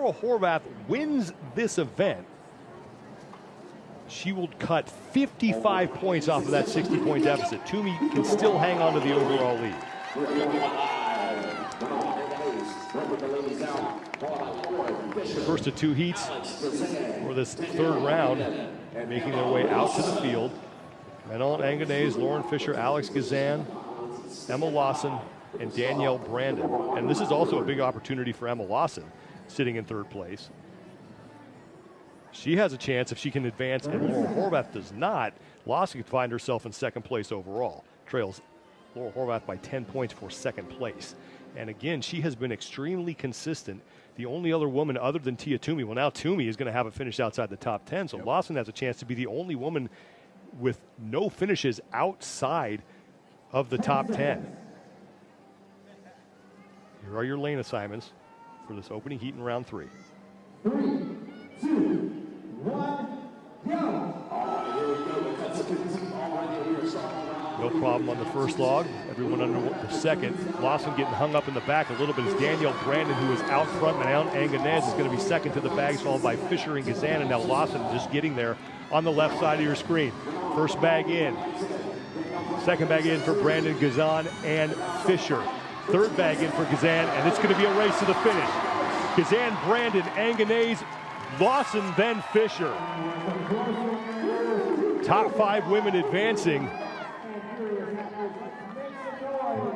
Laura Horvath wins this event, she will cut 55 points off of that 60-point deficit. Toomey can still hang on to the overall lead. First of two heats for this third round, making their way out to the field. Manon Anganese, Lauren Fisher, Alex Gazan, Emma Lawson, and Danielle Brandon. And this is also a big opportunity for Emma Lawson, sitting in third place. She has a chance if she can advance, and Laura Horvath does not. Lawson could find herself in second place overall. Trails Laura Horvath by 10 points for second place. And again, she has been extremely consistent. The only other woman other than Tia Toomey, well, now Toomey is going to have a finish outside the top 10, so Lawson has a chance to be the only woman with no finishes outside of the top 10. Here are your lane assignments for this opening heat in round 3. 3, 2, 1, go! No problem on the first log. Everyone under the second. Lawson getting hung up in the back a little bit as Danielle Brandon, who is out front. Manon Anganese is going to be second to the bags, followed by Fisher and Gazan, and now Lawson just getting there on the left side of your screen. First bag in. Second bag in for Brandon, Gazan, and Fisher. Third bag in for Gazan, and it's going to be a race to the finish. Gazan, Brandon, Anganese, Lawson, then Fisher. Top 5 women advancing.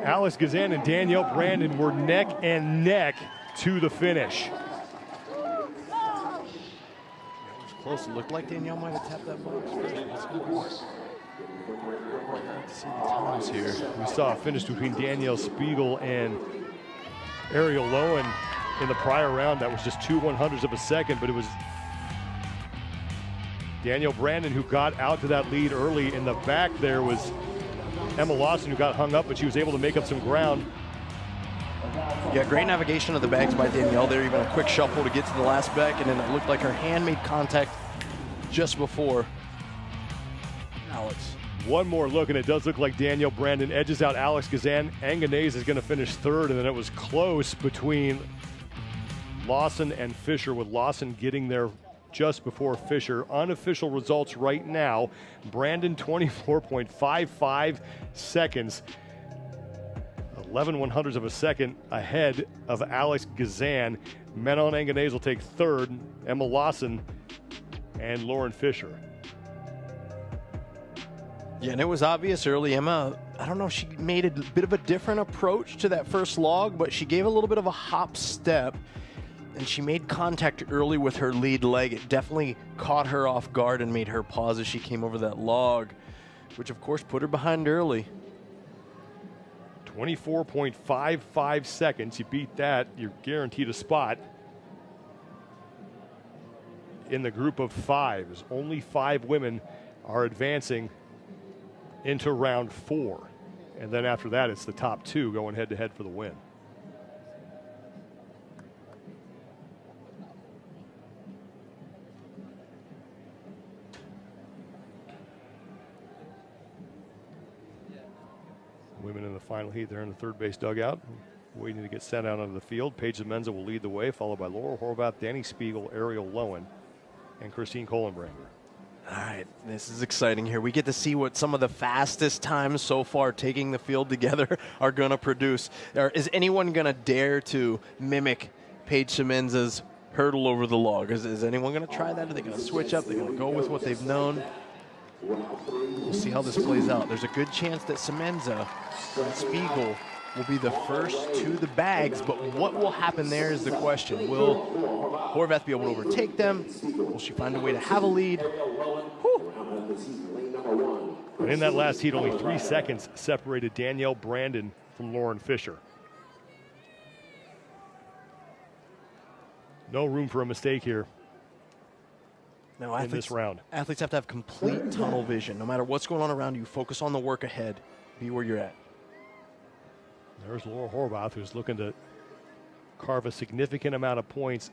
Alex Gazan and Danielle Brandon were neck and neck to the finish. It was close. It looked like Danielle might have tapped that box first. Let's see the times here. We saw a finish between Danielle Spiegel and Ariel Lowen in the prior round. That was just 2 100ths of a second, but it was Danielle Brandon who got out to that lead early. In the back there was Emma Lawson, who got hung up, but she was able to make up some ground. Yeah, great navigation of the bags by Danielle there. Even a quick shuffle to get to the last bag, and then it looked like her hand made contact just before Alex. One more look, and it does look like Danielle Brandon edges out Alex Gazan. Anganese is going to finish third, and then it was close between Lawson and Fisher, with Lawson getting there just before Fisher. Unofficial results right now. Brandon 24.55 seconds. 11 100ths of a second ahead of Alex Gazan. Manon Anganese will take third. Emma Lawson and Lauren Fisher. Yeah, and it was obvious early. Emma, I don't know if she made a bit of a different approach to that first log, but she gave a little bit of a hop step, and she made contact early with her lead leg. It definitely caught her off guard and made her pause as she came over that log, which of course put her behind early. 24.55 seconds. You beat that, you're guaranteed a spot in the group of 5. As only 5 women are advancing into round 4. And then after that, it's the top 2 going head-to-head for the win. Women in the final heat, they're in the third base dugout, waiting to get sent out onto the field. Paige Menza will lead the way, followed by Laura Horvath, Danny Spiegel, Ariel Lowen, and Christine Kohlenbrander. All right, this is exciting here. We get to see what some of the fastest times so far taking the field together are going to produce. Is anyone going to dare to mimic Paige Semenza's hurdle over the log? Is anyone going to try that? Are they going to switch up? Are they going to go with what they've known? We'll see how this plays out. There's a good chance that Semenza and Spiegel will be the first to the bags, but what will happen there is the question. Will Horvath be able to overtake them? Will she find a way to have a lead? And in that last heat, only 3 seconds separated Danielle Brandon from Lauren Fisher. No room for a mistake here. No, in this round. Athletes have to have complete tunnel vision. No matter what's going on around you, focus on the work ahead. Be where you're at. There's Laura Horvath, who's looking to carve a significant amount of points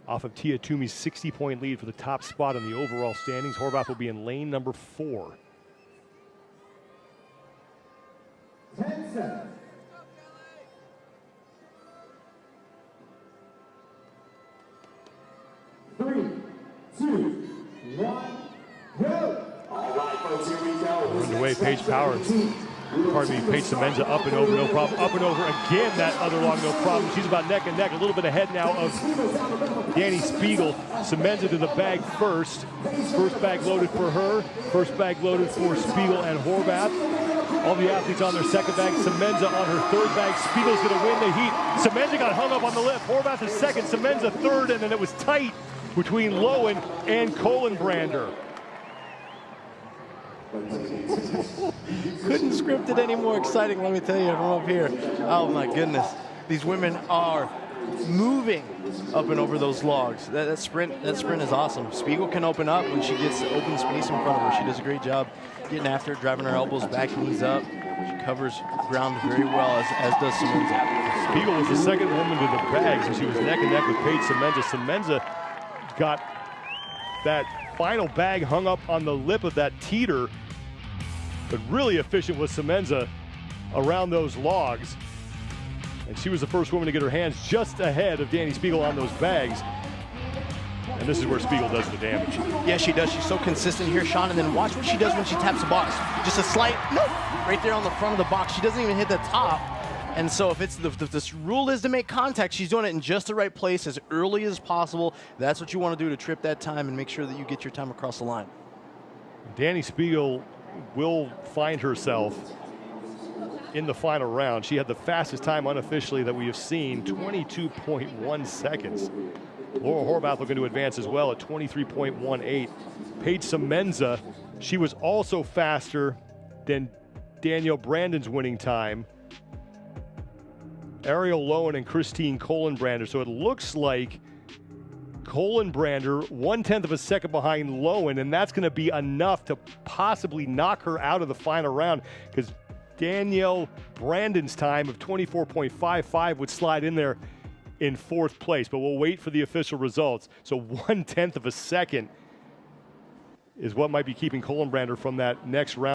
off of Tia Toomey's 60-point lead for the top spot in the overall standings. Horvath will be in lane number 4. 10 seconds. 2, 1, go! All right, folks, here we go. Underway, Paige Power. Pardon me, Paige Semenza up and over, no problem. Up and over again, that other log, no problem. She's about neck and neck, a little bit ahead now of Dani Spiegel. Semenza to the bag first. First bag loaded for her. First bag loaded for Spiegel and Horvath. All the athletes on their second bag. Semenza on her third bag. Spiegel's going to win the heat. Semenza got hung up on the lip. Horvath is second, Semenza third, and then it was tight between Lowen and Kohlenbrander. Couldn't script it any more exciting, let me tell you, from up here. Oh my goodness. These women are moving up and over those logs. That sprint is awesome. Spiegel can open up when she gets open space in front of her. She does a great job getting after it, driving her elbows back, knees up. She covers ground very well, as does Semenza. Spiegel was the second woman to the bags, and she was neck and neck with Paige Semenza. Semenza got that final bag hung up on the lip of that teeter, but really efficient was Semenza around those logs. And she was the first woman to get her hands just ahead of Dani Spiegel on those bags. And this is where Spiegel does the damage. Yeah, she does. She's so consistent here, Sean. And then watch what she does when she taps the box. Just a slight, nope, right there on the front of the box. She doesn't even hit the top. And so if it's this rule is to make contact, she's doing it in just the right place as early as possible. That's what you want to do to trip that time and make sure that you get your time across the line. Dani Spiegel will find herself in the final round. She had the fastest time unofficially that we have seen, 22.1 seconds. Laura Horvath looking to advance as well at 23.18. Paige Semenza, she was also faster than Danielle Brandon's winning time. Ariel Lowen and Christine Kohlenbrander. So it looks like Kohlenbrander 1/10 of a second behind Lowen, and that's going to be enough to possibly knock her out of the final round, because Danielle Brandon's time of 24.55 would slide in there in fourth place. But we'll wait for the official results. So 1/10 of a second is what might be keeping Kohlenbrander from that next round.